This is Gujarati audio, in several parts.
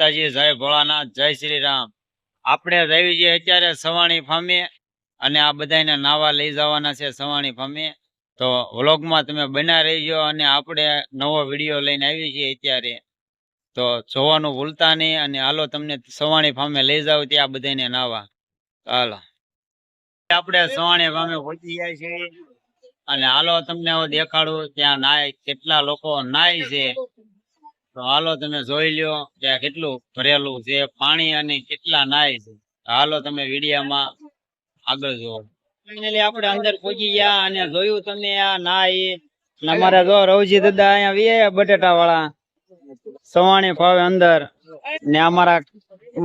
માતાજી, જય ભોળાનાથ, જય શ્રી રામ। આપણે રવિ છીએ અત્યારે સવાણી ફામે અને આ બધાને નાવા લઈ જવાના છે સવાણી ફામે। તો વ્લોગમાં તમે બના રહીજો અને આપણે નવો વિડીયો લઈને આવી છીએ અત્યારે, તો જોવાનું ભૂલતા નહીં। અને હાલો તમને સવાણી ફામે લઈ જાવ ત્યાં બધાને નાવા। હાલો આપણે સવાણી ફામે પહોંચી જાય છે અને હાલો તમને હું દેખાડું ત્યાં નાય કેટલા લોકો નાય છે। તો હાલો તમે જોઈ લ્યો ત્યાં કેટલું ભરેલું છે પાણી અને કેટલા નાય છે। હાલો તમે વિડીયોમાં આગળ જોવો। ફાઇનલી આપણે અંદર પહોંચી ગયા અને જોયું તમે આ નાય અમારા જો રવજી દાદા અહીંયા વે બટેટા વાળા સવાણી ફાવે અંદર ને અમારા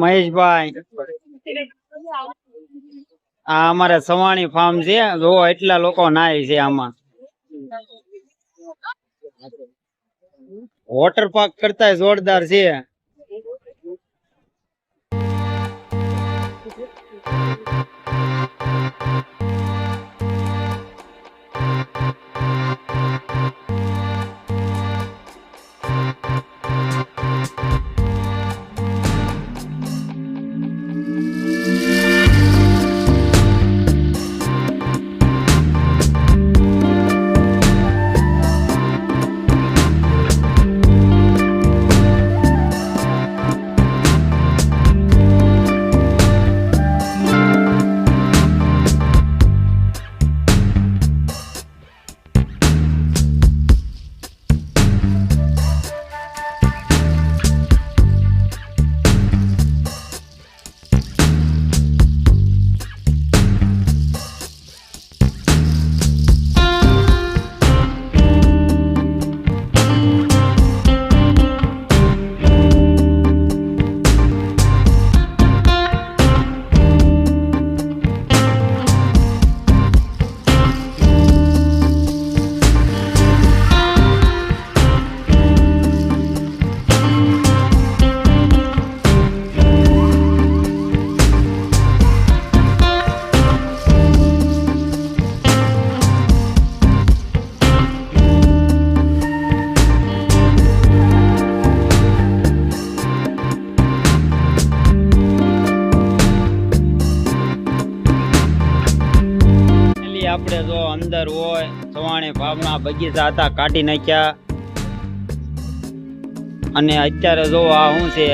મહેશભાઈ આ અમારે સવાણી ફાર્મ છે। જો એટલા લોકો નાય છે આમાં। વોટર પાર્ક કરતા જોરદાર છે। આપણે જો અંદર હોય સવાણી ફાર્મના બગીચા હતા કાઢી નાખ્યા અને અત્યારે જો આ શું છે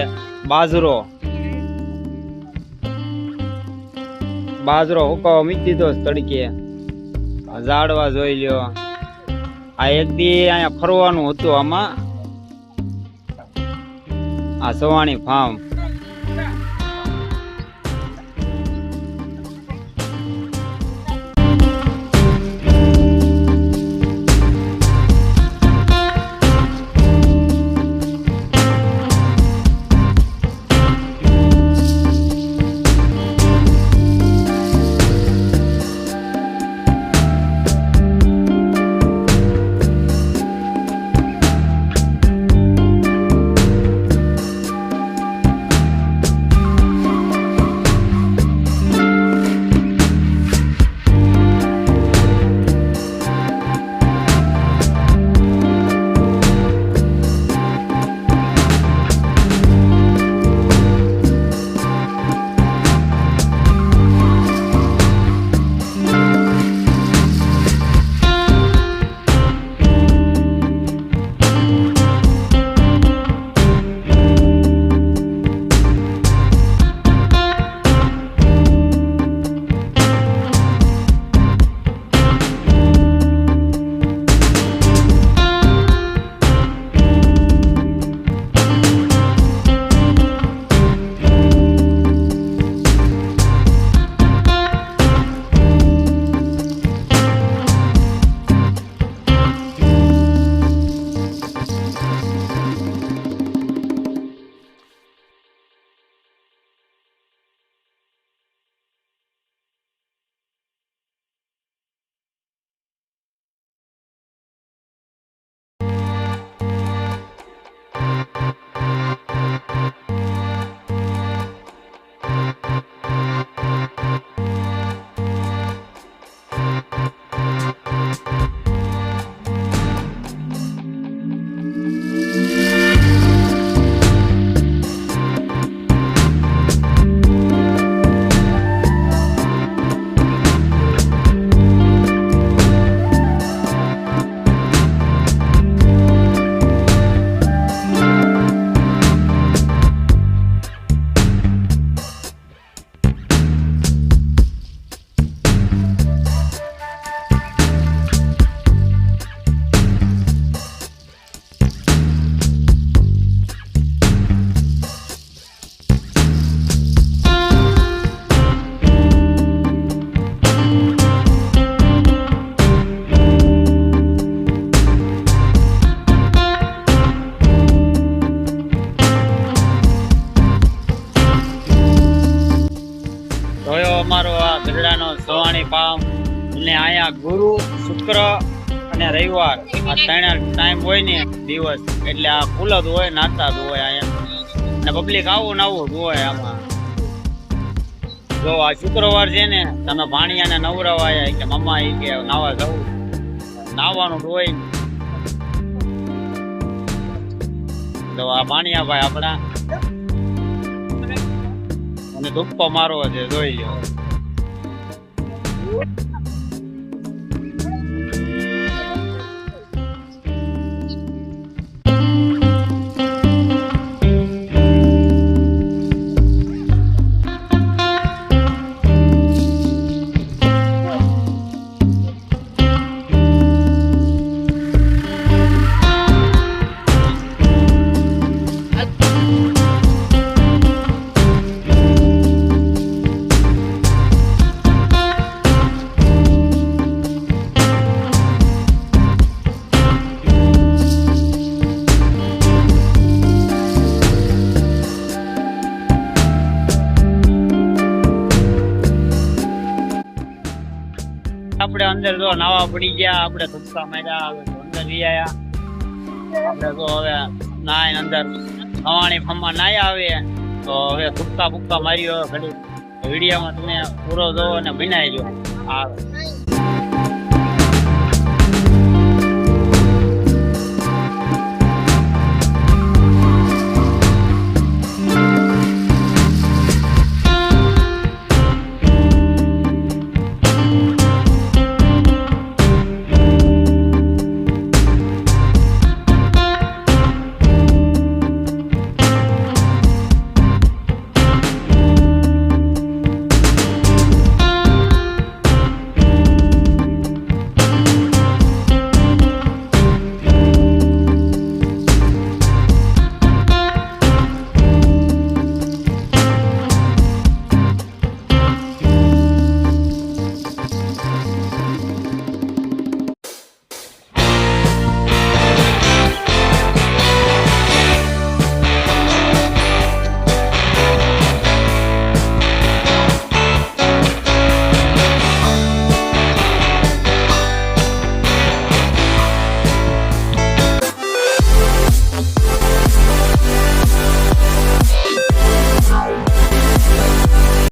બાજરો હુકાવા મૂકી દીધો તડકે। ઝાડવા જોઈ લ્યો। આ એક દી અહીંયા ફરવાનું હતું આમાં આ સવાણી ફાર્મ। જોયો અમારો આ ગઢડાનો સવાણી ફાર્મ. અને અહીંયા ગુરુ, શુક્ર અને રવિવાર આ ત્રણ ટાઈમ હોય ને દિવસ, એટલે આ ફૂલ જ હોય, નાચતા જ હોય અહીંયા. અને પબ્લિક આવું ને આવું જ હોય આમાં. જો આ શુક્રવાર છે ને, તમે ભાણિયાને નવરાવાયા કે મમ્મા એ કે નાવા જવું, નાવાનું હોય ને. તો આ ભાણિયા ભાઈ આપણા અને ધુપ્પો મારવો છે, જોઈ લો. આપણે અંદર જો નાવા પડી ગયા, આપણે ધુપકા માર્યા, હવે અંદર જઈ આયા. આપણે તો હવે નાય અંદર સવાણી ફાર્મમાં નાય આવે તો હવે ધુપકા બુક્કા માર્યો ઘડી. વિડીયોમાં તમે પૂરો જોવો અને બનાવી જો.